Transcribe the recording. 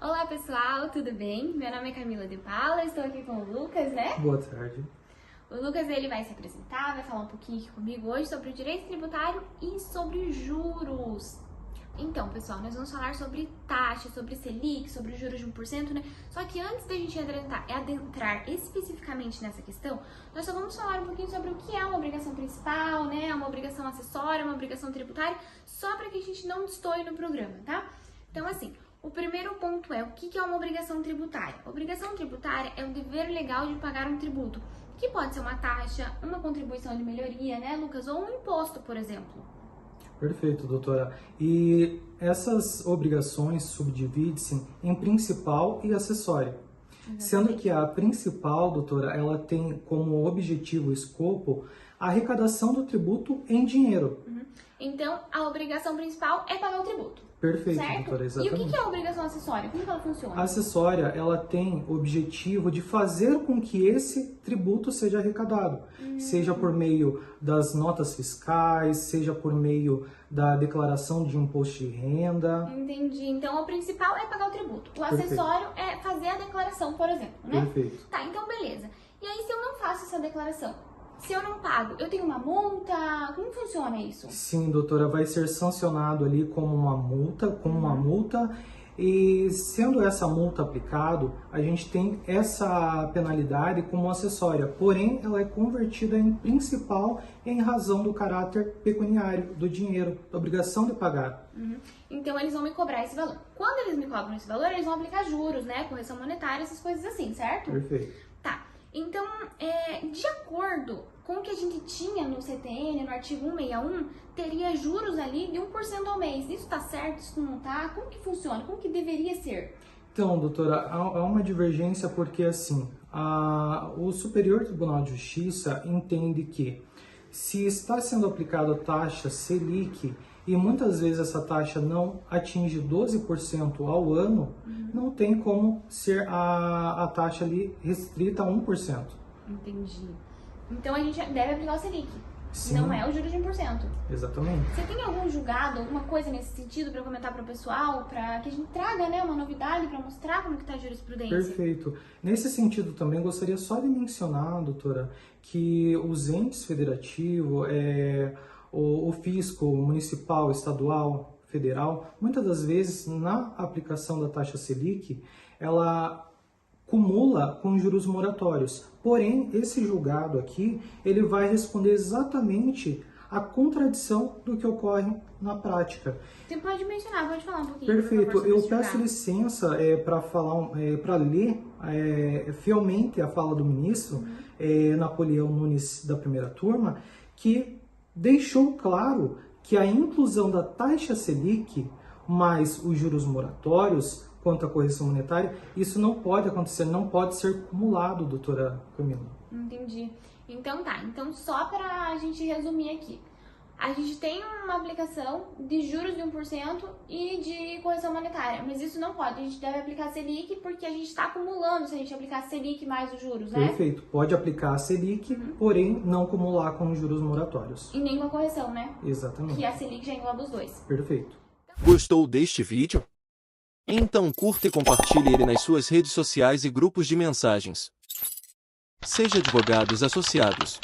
Olá pessoal, tudo bem? Meu nome é Camila de Paula, estou aqui com o Lucas, né? Boa tarde. O Lucas ele vai se apresentar, vai falar um pouquinho aqui comigo hoje sobre o direito tributário e sobre juros. Então, pessoal, nós vamos falar sobre taxa, sobre Selic, sobre juros de 1%, né? Só que antes da gente adentrar especificamente nessa questão, nós só vamos falar um pouquinho sobre o que é uma obrigação principal, né? Uma obrigação acessória, uma obrigação tributária, só para que a gente não destoie no programa, tá? Então, assim, o primeiro ponto é o que é uma obrigação tributária. Obrigação tributária é o dever legal de pagar um tributo, que pode ser uma taxa, uma contribuição de melhoria, né, Lucas? Ou um imposto, por exemplo. Perfeito, doutora. E essas obrigações subdividem-se em principal e acessória. Sendo que a principal, doutora, ela tem como objetivo e escopo a arrecadação do tributo em dinheiro. Então, a obrigação principal é pagar o tributo. Perfeito, certo? doutora, E exatamente. o que é a obrigação acessória? Como que ela funciona? A acessória, ela tem o objetivo de fazer com que esse tributo seja arrecadado, seja por meio das notas fiscais, seja por meio da declaração de imposto de renda. Entendi. Então, o principal é pagar o tributo. O acessório é fazer a declaração, por exemplo, né? Perfeito. Tá, então beleza. E aí, se eu não faço essa declaração? Se eu não pago, eu tenho uma multa? Como funciona isso? Sim, doutora, vai ser sancionado ali como uma multa, e sendo essa multa aplicado, a gente tem essa penalidade como acessória, porém ela é convertida em principal em razão do caráter pecuniário, do dinheiro, da obrigação de pagar. Então, eles vão me cobrar esse valor. Quando eles me cobram esse valor, eles vão aplicar juros, né? Correção monetária, essas coisas assim, certo? Perfeito. Tá. Então, de acordo com o que a gente tinha no CTN, no artigo 161, teria juros ali de 1% ao mês. Isso tá certo? Isso não tá? Como que funciona? Como que deveria ser? Então, doutora, há uma divergência porque, assim, o Superior Tribunal de Justiça entende que se está sendo aplicada a taxa Selic e muitas vezes essa taxa não atinge 12% ao ano, não tem como ser a taxa ali restrita a 1%. Entendi. Então, a gente deve aplicar o Selic. Sim. Não é o juros de 1%. Exatamente. Você tem algum julgado, alguma coisa nesse sentido para comentar para o pessoal, para que a gente traga, né, uma novidade para mostrar como que está a jurisprudência? Perfeito. Nesse sentido também gostaria só de mencionar, doutora, que os entes federativos, o fisco municipal, estadual, federal, muitas das vezes na aplicação da taxa Selic, ela cumula com juros moratórios. Porém, esse julgado aqui, ele vai responder exatamente a contradição do que ocorre na prática. Você pode mencionar, pode falar um pouquinho. Perfeito. Por favor, Eu sobre esse peço julgado. licença para ler fielmente a fala do ministro Napoleão Nunes da primeira turma, que deixou claro que a inclusão da taxa Selic mais os juros moratórios quanto à correção monetária, isso não pode acontecer, não pode ser cumulado, doutora Camila. Entendi. Então tá, então só pra a gente resumir aqui. A gente tem uma aplicação de juros de 1% e de correção monetária, mas isso não pode, a gente deve aplicar Selic porque a gente está acumulando se a gente aplicar Selic mais os juros, né? Perfeito, pode aplicar a Selic, porém não cumular com os juros moratórios. E nem com a correção, né? Exatamente. Que a Selic já engloba os dois. Perfeito. Gostou deste vídeo? Então curta e compartilhe ele nas suas redes sociais e grupos de mensagens. Seja Advogados Associados.